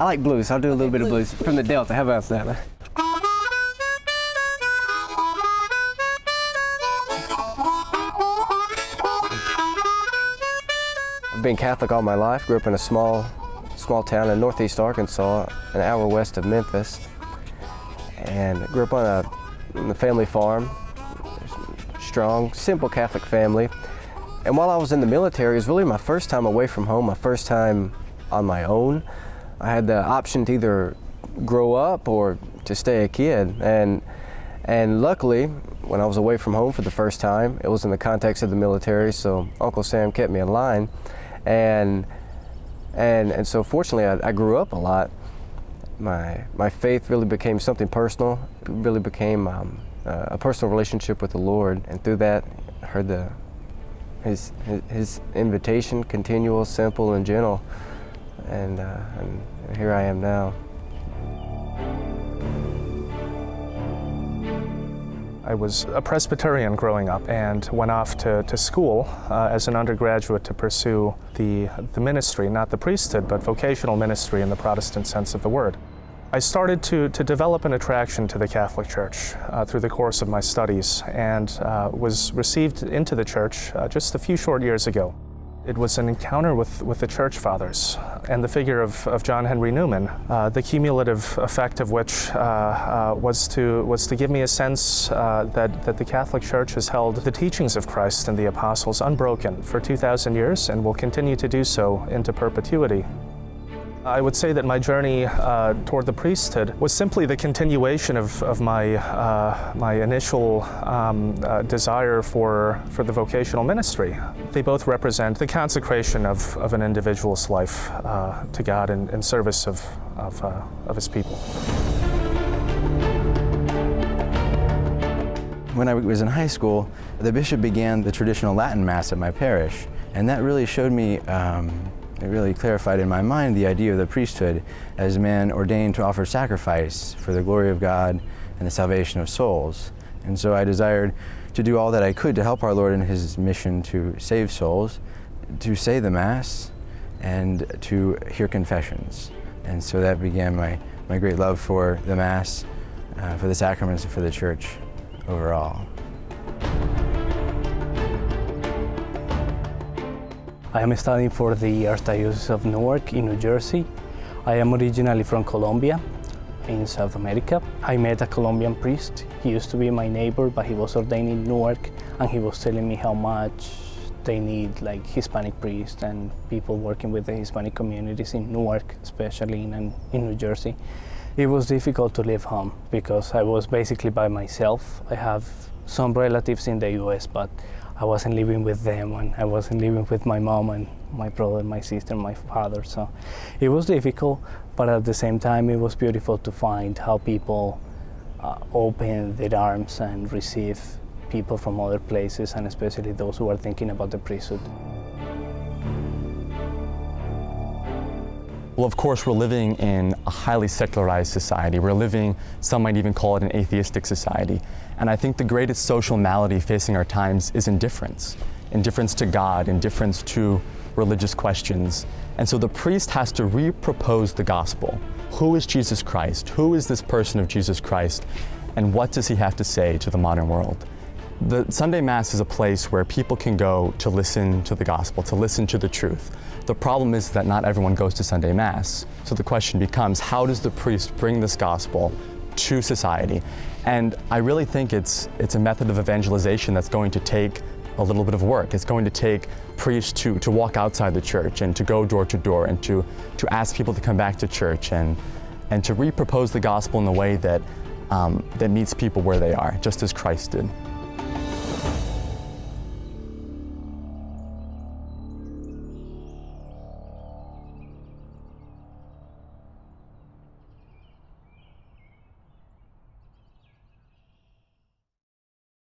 I like blues, so I'll do a little bit of blues from the Delta. How about that? I've been Catholic all my life. Grew up in a small town in northeast Arkansas, an hour west of Memphis, and grew up on a family farm. Strong, simple Catholic family. And while I was in the military, it was really my first time away from home, my first time on my own. I had the option to either grow up or to stay a kid. And luckily, when I was away from home for the first time, it was in the context of the military, so Uncle Sam kept me in line. And so fortunately, I grew up a lot. My faith really became something personal. It really became a personal relationship with the Lord, and through that, I heard His invitation, continual, simple, and gentle, and here I am now. I was a Presbyterian growing up and went off to school as an undergraduate to pursue the ministry, not the priesthood, but vocational ministry in the Protestant sense of the word. I started to develop an attraction to the Catholic Church through the course of my studies, and was received into the Church just a few short years ago. It was an encounter with the Church Fathers and the figure of John Henry Newman, the cumulative effect of which was to give me a sense that the Catholic Church has held the teachings of Christ and the Apostles unbroken for 2,000 years and will continue to do so into perpetuity. I would say that my journey toward the priesthood was simply the continuation of my initial desire for the vocational ministry. They both represent the consecration of an individual's life to God in service of his people. When I was in high school, the bishop began the traditional Latin Mass at my parish, and that really showed me it really clarified in my mind the idea of the priesthood as a man ordained to offer sacrifice for the glory of God and the salvation of souls. And so I desired to do all that I could to help our Lord in His mission to save souls, to say the Mass, and to hear confessions. And so that began my great love for the Mass, for the sacraments, and for the Church overall. I am studying for the Archdiocese of Newark in New Jersey. I am originally from Colombia in South America. I met a Colombian priest. He used to be my neighbor, but he was ordained in Newark, and he was telling me how much they need like Hispanic priests and people working with the Hispanic communities in Newark, especially in New Jersey. It was difficult to leave home because I was basically by myself. I have some relatives in the US, but I wasn't living with them, and I wasn't living with my mom and my brother, my sister, my father. So it was difficult, but at the same time, it was beautiful to find how people open their arms and receive people from other places, and especially those who are thinking about the priesthood. Well, of course, we're living in a highly secularized society. We're living, some might even call it an atheistic society. And I think the greatest social malady facing our times is indifference. Indifference to God, indifference to religious questions. And so the priest has to re-propose the gospel. Who is Jesus Christ? Who is this person of Jesus Christ? And what does he have to say to the modern world? The Sunday Mass is a place where people can go to listen to the gospel, to listen to the truth. The problem is that not everyone goes to Sunday Mass. So the question becomes, how does the priest bring this gospel to society? And I really think it's a method of evangelization that's going to take a little bit of work. It's going to take priests to walk outside the church and to go door to door and to ask people to come back to church and to re-propose the gospel in a way that meets people where they are, just as Christ did.